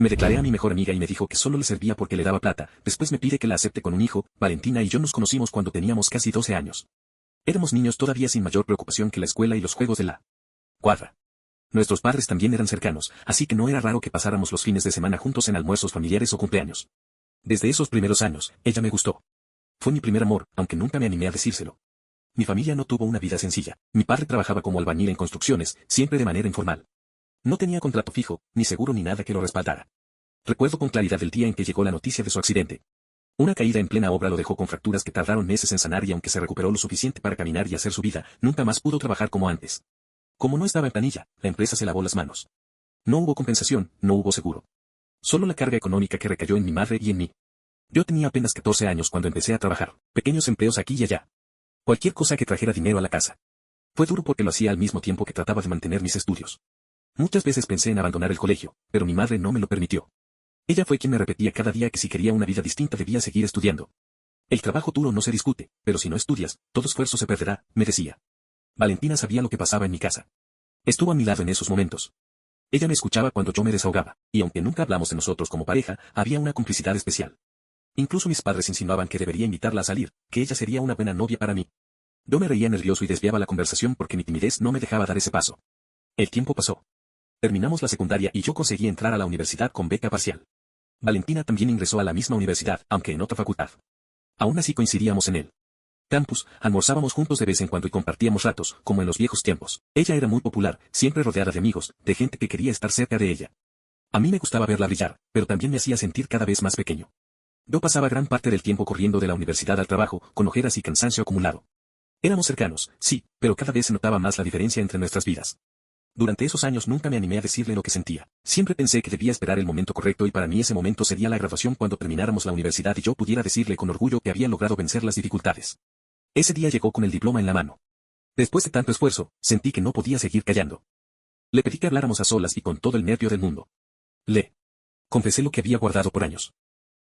Me declaré a mi mejor amiga y me dijo que solo le servía porque le daba plata, después me pide que la acepte con un hijo. Valentina y yo nos conocimos cuando teníamos casi 12 años. Éramos niños todavía sin mayor preocupación que la escuela y los juegos de la cuadra. Nuestros padres también eran cercanos, así que no era raro que pasáramos los fines de semana juntos en almuerzos familiares o cumpleaños. Desde esos primeros años, ella me gustó. Fue mi primer amor, aunque nunca me animé a decírselo. Mi familia no tuvo una vida sencilla. Mi padre trabajaba como albañil en construcciones, siempre de manera informal. No tenía contrato fijo, ni seguro ni nada que lo respaldara. Recuerdo con claridad el día en que llegó la noticia de su accidente. Una caída en plena obra lo dejó con fracturas que tardaron meses en sanar y aunque se recuperó lo suficiente para caminar y hacer su vida, nunca más pudo trabajar como antes. Como no estaba en planilla, la empresa se lavó las manos. No hubo compensación, no hubo seguro. Solo la carga económica que recayó en mi madre y en mí. Yo tenía apenas 14 años cuando empecé a trabajar, pequeños empleos aquí y allá. Cualquier cosa que trajera dinero a la casa. Fue duro porque lo hacía al mismo tiempo que trataba de mantener mis estudios. Muchas veces pensé en abandonar el colegio, pero mi madre no me lo permitió. Ella fue quien me repetía cada día que si quería una vida distinta debía seguir estudiando. El trabajo duro no se discute, pero si no estudias, todo esfuerzo se perderá, me decía. Valentina sabía lo que pasaba en mi casa. Estuvo a mi lado en esos momentos. Ella me escuchaba cuando yo me desahogaba, y aunque nunca hablamos de nosotros como pareja, había una complicidad especial. Incluso mis padres insinuaban que debería invitarla a salir, que ella sería una buena novia para mí. Yo me reía nervioso y desviaba la conversación porque mi timidez no me dejaba dar ese paso. El tiempo pasó. Terminamos la secundaria y yo conseguí entrar a la universidad con beca parcial. Valentina también ingresó a la misma universidad, aunque en otra facultad. Aún así coincidíamos en el campus, almorzábamos juntos de vez en cuando y compartíamos ratos, como en los viejos tiempos. Ella era muy popular, siempre rodeada de amigos, de gente que quería estar cerca de ella. A mí me gustaba verla brillar, pero también me hacía sentir cada vez más pequeño. Yo pasaba gran parte del tiempo corriendo de la universidad al trabajo, con ojeras y cansancio acumulado. Éramos cercanos, sí, pero cada vez se notaba más la diferencia entre nuestras vidas. Durante esos años nunca me animé a decirle lo que sentía. Siempre pensé que debía esperar el momento correcto y para mí ese momento sería la graduación cuando termináramos la universidad y yo pudiera decirle con orgullo que había logrado vencer las dificultades. Ese día llegó con el diploma en la mano. Después de tanto esfuerzo, sentí que no podía seguir callando. Le pedí que habláramos a solas y con todo el nervio del mundo. Le confesé lo que había guardado por años.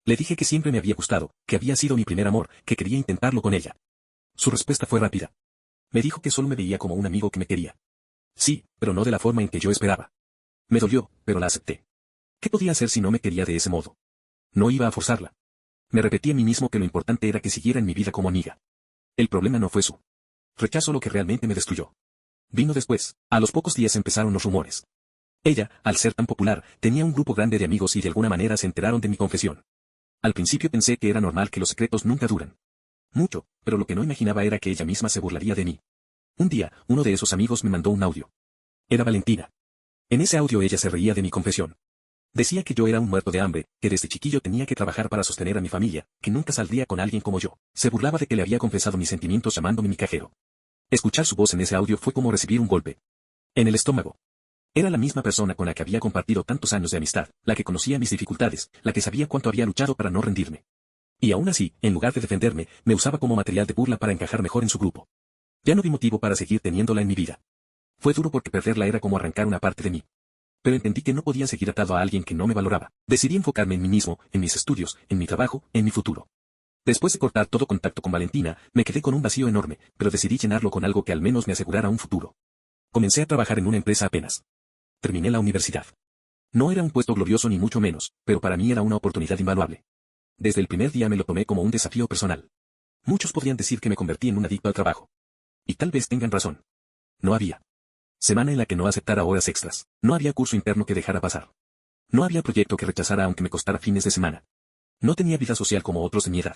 Le dije que siempre me había gustado, que había sido mi primer amor, que quería intentarlo con ella. Su respuesta fue rápida. Me dijo que solo me veía como un amigo que me quería. Sí, pero no de la forma en que yo esperaba. Me dolió, pero la acepté. ¿Qué podía hacer si no me quería de ese modo? No iba a forzarla. Me repetí a mí mismo que lo importante era que siguiera en mi vida como amiga. El problema no fue su rechazo lo que realmente me destruyó. Vino después. A los pocos días empezaron los rumores. Ella, al ser tan popular, tenía un grupo grande de amigos y de alguna manera se enteraron de mi confesión. Al principio pensé que era normal que los secretos nunca duran mucho, pero lo que no imaginaba era que ella misma se burlaría de mí. Un día, uno de esos amigos me mandó un audio. Era Valentina. En ese audio ella se reía de mi confesión. Decía que yo era un muerto de hambre, que desde chiquillo tenía que trabajar para sostener a mi familia, que nunca saldría con alguien como yo. Se burlaba de que le había confesado mis sentimientos llamándome mi cajero. Escuchar su voz en ese audio fue como recibir un golpe en el estómago. Era la misma persona con la que había compartido tantos años de amistad, la que conocía mis dificultades, la que sabía cuánto había luchado para no rendirme. Y aún así, en lugar de defenderme, me usaba como material de burla para encajar mejor en su grupo. Ya no vi motivo para seguir teniéndola en mi vida. Fue duro porque perderla era como arrancar una parte de mí. Pero entendí que no podía seguir atado a alguien que no me valoraba. Decidí enfocarme en mí mismo, en mis estudios, en mi trabajo, en mi futuro. Después de cortar todo contacto con Valentina, me quedé con un vacío enorme, pero decidí llenarlo con algo que al menos me asegurara un futuro. Comencé a trabajar en una empresa apenas terminé la universidad. No era un puesto glorioso ni mucho menos, pero para mí era una oportunidad invaluable. Desde el primer día me lo tomé como un desafío personal. Muchos podrían decir que me convertí en un adicto al trabajo. Y tal vez tengan razón. No había semana en la que no aceptara horas extras. No había curso interno que dejara pasar. No había proyecto que rechazara aunque me costara fines de semana. No tenía vida social como otros de mi edad.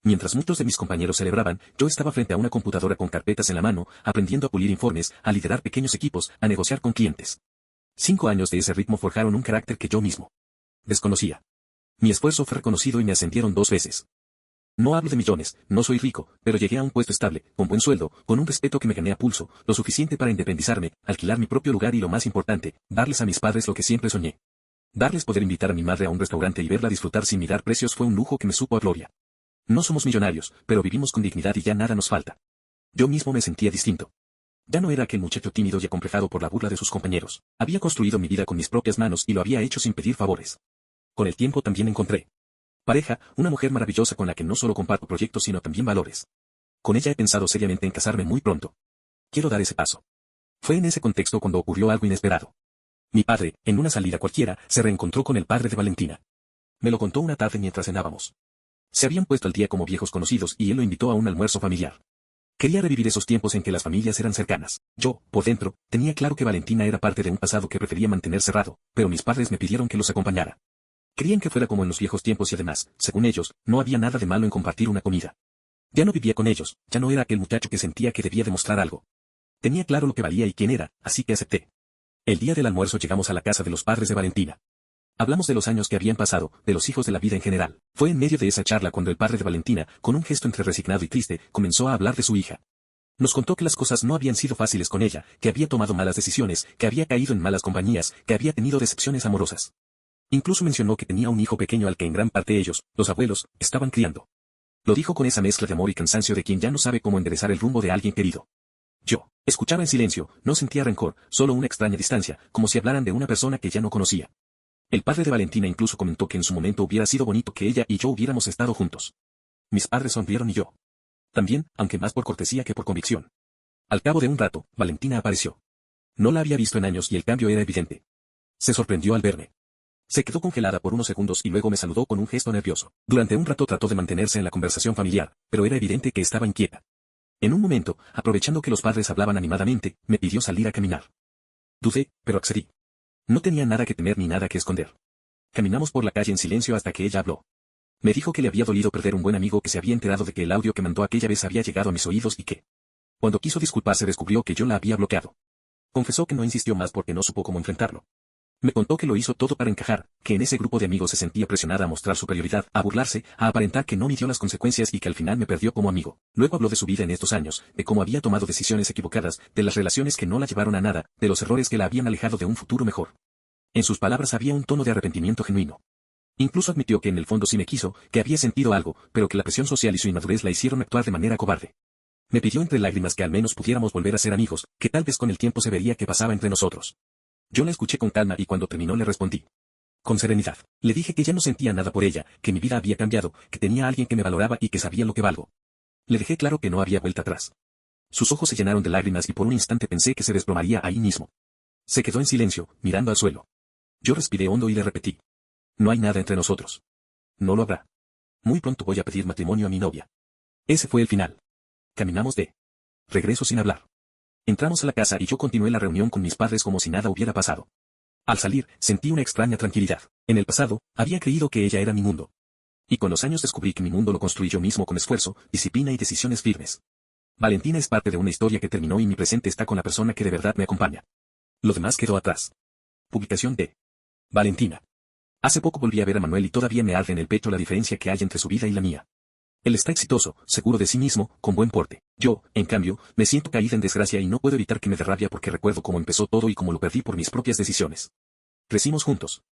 Mientras muchos de mis compañeros celebraban, yo estaba frente a una computadora con carpetas en la mano, aprendiendo a pulir informes, a liderar pequeños equipos, a negociar con clientes. 5 años de ese ritmo forjaron un carácter que yo mismo desconocía. Mi esfuerzo fue reconocido y me ascendieron 2 veces. No hablo de millones, no soy rico, pero llegué a un puesto estable, con buen sueldo, con un respeto que me gané a pulso, lo suficiente para independizarme, alquilar mi propio lugar y lo más importante, darles a mis padres lo que siempre soñé. Darles poder invitar a mi madre a un restaurante y verla disfrutar sin mirar precios fue un lujo que me supo a gloria. No somos millonarios, pero vivimos con dignidad y ya nada nos falta. Yo mismo me sentía distinto. Ya no era aquel muchacho tímido y acomplejado por la burla de sus compañeros. Había construido mi vida con mis propias manos y lo había hecho sin pedir favores. Con el tiempo también encontré pareja, una mujer maravillosa con la que no solo comparto proyectos sino también valores. Con ella he pensado seriamente en casarme muy pronto. Quiero dar ese paso. Fue en ese contexto cuando ocurrió algo inesperado. Mi padre, en una salida cualquiera, se reencontró con el padre de Valentina. Me lo contó una tarde mientras cenábamos. Se habían puesto al día como viejos conocidos y él lo invitó a un almuerzo familiar. Quería revivir esos tiempos en que las familias eran cercanas. Yo, por dentro, tenía claro que Valentina era parte de un pasado que prefería mantener cerrado, pero mis padres me pidieron que los acompañara. Querían que fuera como en los viejos tiempos y además, según ellos, no había nada de malo en compartir una comida. Ya no vivía con ellos, ya no era aquel muchacho que sentía que debía demostrar algo. Tenía claro lo que valía y quién era, así que acepté. El día del almuerzo llegamos a la casa de los padres de Valentina. Hablamos de los años que habían pasado, de los hijos de la vida en general. Fue en medio de esa charla cuando el padre de Valentina, con un gesto entre resignado y triste, comenzó a hablar de su hija. Nos contó que las cosas no habían sido fáciles con ella, que había tomado malas decisiones, que había caído en malas compañías, que había tenido decepciones amorosas. Incluso mencionó que tenía un hijo pequeño al que en gran parte ellos, los abuelos, estaban criando. Lo dijo con esa mezcla de amor y cansancio de quien ya no sabe cómo enderezar el rumbo de alguien querido. Yo escuchaba en silencio, no sentía rencor, solo una extraña distancia, como si hablaran de una persona que ya no conocía. El padre de Valentina incluso comentó que en su momento hubiera sido bonito que ella y yo hubiéramos estado juntos. Mis padres sonrieron y yo también, aunque más por cortesía que por convicción. Al cabo de un rato, Valentina apareció. No la había visto en años y el cambio era evidente. Se sorprendió al verme. Se quedó congelada por unos segundos y luego me saludó con un gesto nervioso. Durante un rato trató de mantenerse en la conversación familiar, pero era evidente que estaba inquieta. En un momento, aprovechando que los padres hablaban animadamente, me pidió salir a caminar. Dudé, pero accedí. No tenía nada que temer ni nada que esconder. Caminamos por la calle en silencio hasta que ella habló. Me dijo que le había dolido perder un buen amigo, que se había enterado de que el audio que mandó aquella vez había llegado a mis oídos y que, cuando quiso disculparse, descubrió que yo la había bloqueado. Confesó que no insistió más porque no supo cómo enfrentarlo. Me contó que lo hizo todo para encajar, que en ese grupo de amigos se sentía presionada a mostrar superioridad, a burlarse, a aparentar que no midió las consecuencias y que al final me perdió como amigo. Luego habló de su vida en estos años, de cómo había tomado decisiones equivocadas, de las relaciones que no la llevaron a nada, de los errores que la habían alejado de un futuro mejor. En sus palabras había un tono de arrepentimiento genuino. Incluso admitió que en el fondo sí me quiso, que había sentido algo, pero que la presión social y su inmadurez la hicieron actuar de manera cobarde. Me pidió entre lágrimas que al menos pudiéramos volver a ser amigos, que tal vez con el tiempo se vería qué pasaba entre nosotros. Yo la escuché con calma y cuando terminó le respondí. Con serenidad. Le dije que ya no sentía nada por ella, que mi vida había cambiado, que tenía a alguien que me valoraba y que sabía lo que valgo. Le dejé claro que no había vuelta atrás. Sus ojos se llenaron de lágrimas y por un instante pensé que se desplomaría ahí mismo. Se quedó en silencio, mirando al suelo. Yo respiré hondo y le repetí. No hay nada entre nosotros. No lo habrá. Muy pronto voy a pedir matrimonio a mi novia. Ese fue el final. Caminamos de regreso sin hablar. Entramos a la casa y yo continué la reunión con mis padres como si nada hubiera pasado. Al salir, sentí una extraña tranquilidad. En el pasado, había creído que ella era mi mundo. Y con los años descubrí que mi mundo lo construí yo mismo con esfuerzo, disciplina y decisiones firmes. Valentina es parte de una historia que terminó y mi presente está con la persona que de verdad me acompaña. Lo demás quedó atrás. Publicación de Valentina. Hace poco volví a ver a Manuel y todavía me arde en el pecho la diferencia que hay entre su vida y la mía. Él está exitoso, seguro de sí mismo, con buen porte. Yo, en cambio, me siento caída en desgracia y no puedo evitar que me dé rabia porque recuerdo cómo empezó todo y cómo lo perdí por mis propias decisiones. Crecimos juntos.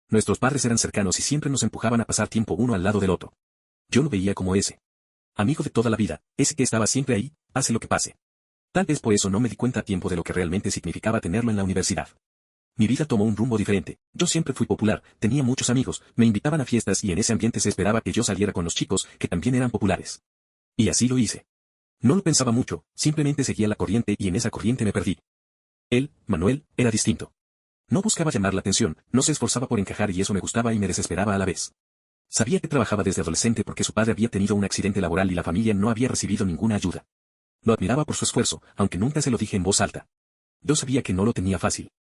Nuestros padres eran cercanos y siempre nos empujaban a pasar tiempo uno al lado del otro. Yo lo veía como ese amigo de toda la vida, ese que estaba siempre ahí, pase lo que pase. Tal vez por eso no me di cuenta a tiempo de lo que realmente significaba tenerlo en la universidad. Mi vida tomó un rumbo diferente. Yo siempre fui popular, tenía muchos amigos, me invitaban a fiestas y en ese ambiente se esperaba que yo saliera con los chicos, que también eran populares. Y así lo hice. No lo pensaba mucho, simplemente seguía la corriente y en esa corriente me perdí. Él, Manuel, era distinto. No buscaba llamar la atención, no se esforzaba por encajar y eso me gustaba y me desesperaba a la vez. Sabía que trabajaba desde adolescente porque su padre había tenido un accidente laboral y la familia no había recibido ninguna ayuda. Lo admiraba por su esfuerzo, aunque nunca se lo dije en voz alta. Yo sabía que no lo tenía fácil.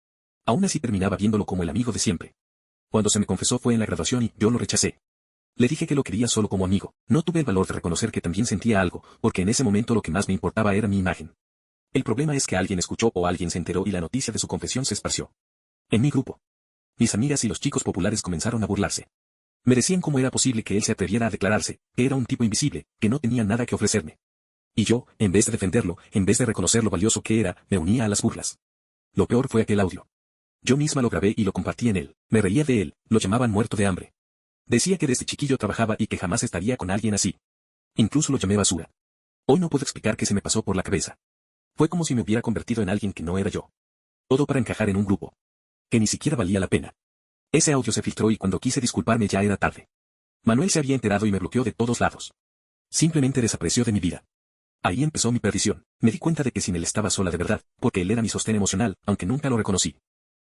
Aún así terminaba viéndolo como el amigo de siempre. Cuando se me confesó fue en la graduación y yo lo rechacé. Le dije que lo quería solo como amigo. No tuve el valor de reconocer que también sentía algo, porque en ese momento lo que más me importaba era mi imagen. El problema es que alguien escuchó o alguien se enteró y la noticia de su confesión se esparció. En mi grupo. Mis amigas y los chicos populares comenzaron a burlarse. Me decían cómo era posible que él se atreviera a declararse, que era un tipo invisible, que no tenía nada que ofrecerme. Y yo, en vez de defenderlo, en vez de reconocer lo valioso que era, me unía a las burlas. Lo peor fue aquel audio. Yo misma lo grabé y lo compartí en él. Me reía de él, lo llamaban muerto de hambre. Decía que desde chiquillo trabajaba y que jamás estaría con alguien así. Incluso lo llamé basura. Hoy no puedo explicar qué se me pasó por la cabeza. Fue como si me hubiera convertido en alguien que no era yo. Todo para encajar en un grupo. Que ni siquiera valía la pena. Ese audio se filtró y cuando quise disculparme ya era tarde. Manuel se había enterado y me bloqueó de todos lados. Simplemente desapareció de mi vida. Ahí empezó mi perdición. Me di cuenta de que sin él estaba sola de verdad, porque él era mi sostén emocional, aunque nunca lo reconocí.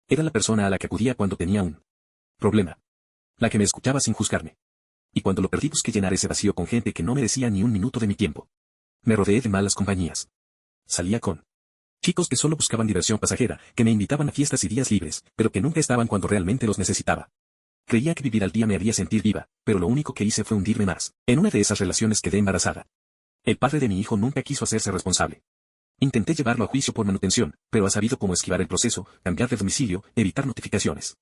Era la persona a la que acudía cuando tenía un problema. La que me escuchaba sin juzgarme. Y cuando lo perdí busqué llenar ese vacío con gente que no merecía ni un minuto de mi tiempo. Me rodeé de malas compañías. Salía con chicos que solo buscaban diversión pasajera, que me invitaban a fiestas y días libres, pero que nunca estaban cuando realmente los necesitaba. Creía que vivir al día me haría sentir viva, pero lo único que hice fue hundirme más. En una de esas relaciones quedé embarazada. El padre de mi hijo nunca quiso hacerse responsable. Intenté llevarlo a juicio por manutención, pero ha sabido cómo esquivar el proceso, cambiar de domicilio, evitar notificaciones.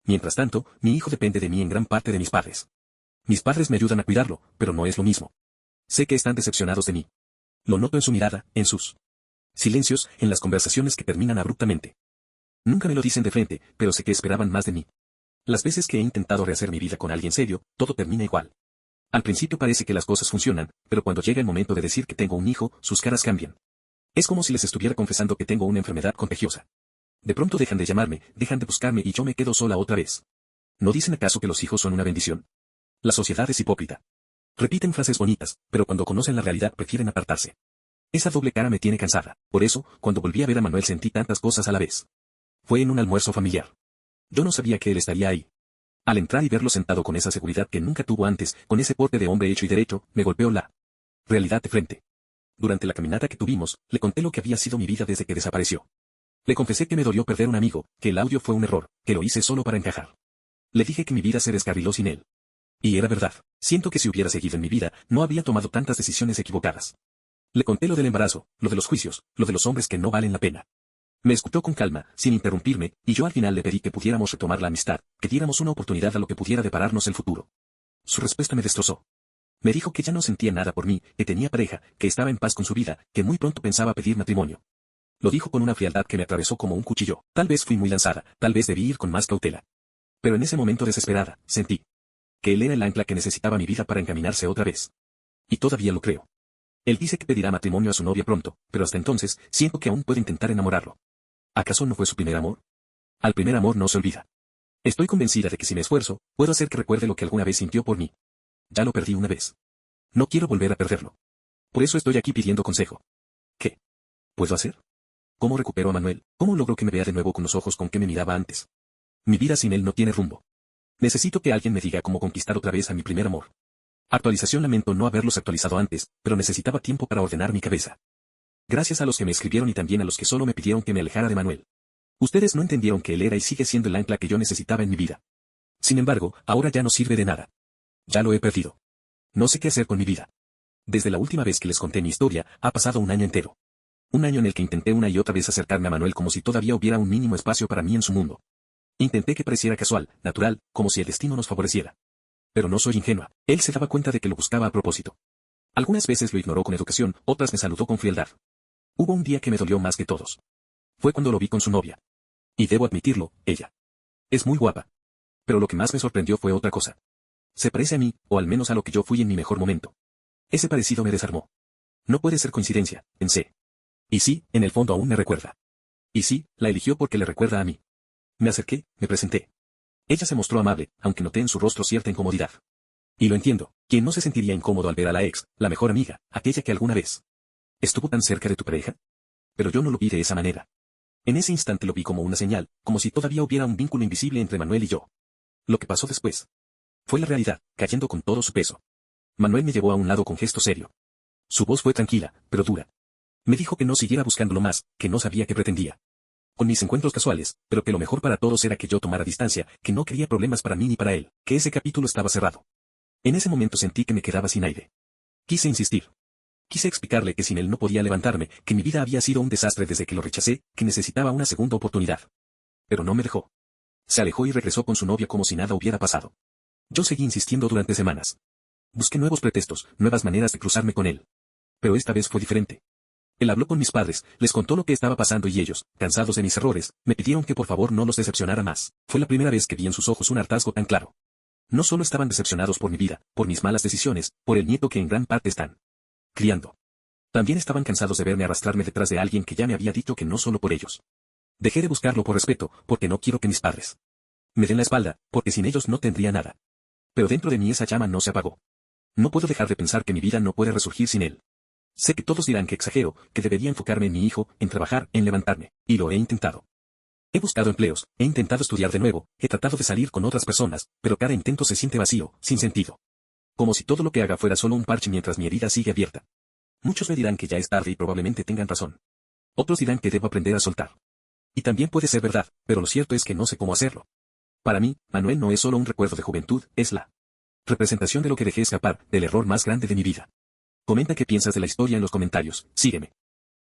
Mientras tanto, mi hijo depende de mí en gran parte de mis padres. Mis padres me ayudan a cuidarlo, pero no es lo mismo. Sé que están decepcionados de mí. Lo noto en su mirada, en sus silencios, en las conversaciones que terminan abruptamente. Nunca me lo dicen de frente, pero sé que esperaban más de mí. Las veces que he intentado rehacer mi vida con alguien serio, todo termina igual. Al principio parece que las cosas funcionan, pero cuando llega el momento de decir que tengo un hijo, sus caras cambian. Es como si les estuviera confesando que tengo una enfermedad contagiosa. De pronto dejan de llamarme, dejan de buscarme y yo me quedo sola otra vez. ¿No dicen acaso que los hijos son una bendición? La sociedad es hipócrita. Repiten frases bonitas, pero cuando conocen la realidad prefieren apartarse. Esa doble cara me tiene cansada. Por eso, cuando volví a ver a Manuel sentí tantas cosas a la vez. Fue en un almuerzo familiar. Yo no sabía que él estaría ahí. Al entrar y verlo sentado con esa seguridad que nunca tuvo antes, con ese porte de hombre hecho y derecho, me golpeó la realidad de frente. Durante la caminata que tuvimos, le conté lo que había sido mi vida desde que desapareció. Le confesé que me dolió perder un amigo, que el audio fue un error, que lo hice solo para encajar. Le dije que mi vida se descarriló sin él. Y era verdad. Siento que si hubiera seguido en mi vida, no habría tomado tantas decisiones equivocadas. Le conté lo del embarazo, lo de los juicios, lo de los hombres que no valen la pena. Me escuchó con calma, sin interrumpirme, y yo al final le pedí que pudiéramos retomar la amistad, que diéramos una oportunidad a lo que pudiera depararnos el futuro. Su respuesta me destrozó. Me dijo que ya no sentía nada por mí, que tenía pareja, que estaba en paz con su vida, que muy pronto pensaba pedir matrimonio. Lo dijo con una frialdad que me atravesó como un cuchillo. Tal vez fui muy lanzada, tal vez debí ir con más cautela. Pero en ese momento desesperada, sentí que él era el ancla que necesitaba mi vida para encaminarse otra vez. Y todavía lo creo. Él dice que pedirá matrimonio a su novia pronto, pero hasta entonces, siento que aún puede intentar enamorarlo. ¿Acaso no fue su primer amor? Al primer amor no se olvida. Estoy convencida de que si me esfuerzo, puedo hacer que recuerde lo que alguna vez sintió por mí. Ya lo perdí una vez. No quiero volver a perderlo. Por eso estoy aquí pidiendo consejo. ¿Qué puedo hacer? ¿Cómo recupero a Manuel? ¿Cómo logro que me vea de nuevo con los ojos con que me miraba antes? Mi vida sin él no tiene rumbo. Necesito que alguien me diga cómo conquistar otra vez a mi primer amor. Actualización. Lamento no haberlos actualizado antes, pero necesitaba tiempo para ordenar mi cabeza. Gracias a los que me escribieron y también a los que solo me pidieron que me alejara de Manuel. Ustedes no entendieron que él era y sigue siendo el ancla que yo necesitaba en mi vida. Sin embargo, ahora ya no sirve de nada. Ya lo he perdido. No sé qué hacer con mi vida. Desde la última vez que les conté mi historia, ha pasado un año entero. Un año en el que intenté una y otra vez acercarme a Manuel como si todavía hubiera un mínimo espacio para mí en su mundo. Intenté que pareciera casual, natural, como si el destino nos favoreciera. Pero no soy ingenua. Él se daba cuenta de que lo buscaba a propósito. Algunas veces lo ignoró con educación, otras me saludó con frialdad. Hubo un día que me dolió más que todos. Fue cuando lo vi con su novia. Y debo admitirlo, ella es muy guapa. Pero lo que más me sorprendió fue otra cosa. Se parece a mí, o al menos a lo que yo fui en mi mejor momento. Ese parecido me desarmó. No puede ser coincidencia, pensé. Y sí, en el fondo aún me recuerda. Y sí, la eligió porque le recuerda a mí. Me acerqué, me presenté. Ella se mostró amable, aunque noté en su rostro cierta incomodidad. Y lo entiendo. ¿Quién no se sentiría incómodo al ver a la ex, la mejor amiga, aquella que alguna vez estuvo tan cerca de tu pareja? Pero yo no lo vi de esa manera. En ese instante lo vi como una señal, como si todavía hubiera un vínculo invisible entre Manuel y yo. Lo que pasó después fue la realidad, cayendo con todo su peso. Manuel me llevó a un lado con gesto serio. Su voz fue tranquila, pero dura. Me dijo que no siguiera buscándolo más, que no sabía qué pretendía con mis encuentros casuales, pero que lo mejor para todos era que yo tomara distancia, que no quería problemas para mí ni para él, que ese capítulo estaba cerrado. En ese momento sentí que me quedaba sin aire. Quise insistir. Quise explicarle que sin él no podía levantarme, que mi vida había sido un desastre desde que lo rechacé, que necesitaba una segunda oportunidad. Pero no me dejó. Se alejó y regresó con su novia como si nada hubiera pasado. Yo seguí insistiendo durante semanas. Busqué nuevos pretextos, nuevas maneras de cruzarme con él. Pero esta vez fue diferente. Él habló con mis padres, les contó lo que estaba pasando y ellos, cansados de mis errores, me pidieron que por favor no los decepcionara más. Fue la primera vez que vi en sus ojos un hartazgo tan claro. No solo estaban decepcionados por mi vida, por mis malas decisiones, por el nieto que en gran parte están criando. También estaban cansados de verme arrastrarme detrás de alguien que ya me había dicho que no solo por ellos. Dejé de buscarlo por respeto, porque no quiero que mis padres me den la espalda, porque sin ellos no tendría nada. Pero dentro de mí esa llama no se apagó. No puedo dejar de pensar que mi vida no puede resurgir sin él. Sé que todos dirán que exagero, que debería enfocarme en mi hijo, en trabajar, en levantarme, y lo he intentado. He buscado empleos, he intentado estudiar de nuevo, he tratado de salir con otras personas, pero cada intento se siente vacío, sin sentido. Como si todo lo que haga fuera solo un parche mientras mi herida sigue abierta. Muchos me dirán que ya es tarde y probablemente tengan razón. Otros dirán que debo aprender a soltar. Y también puede ser verdad, pero lo cierto es que no sé cómo hacerlo. Para mí, Manuel no es solo un recuerdo de juventud, es la representación de lo que dejé escapar, del error más grande de mi vida. Comenta qué piensas de la historia en los comentarios, sígueme.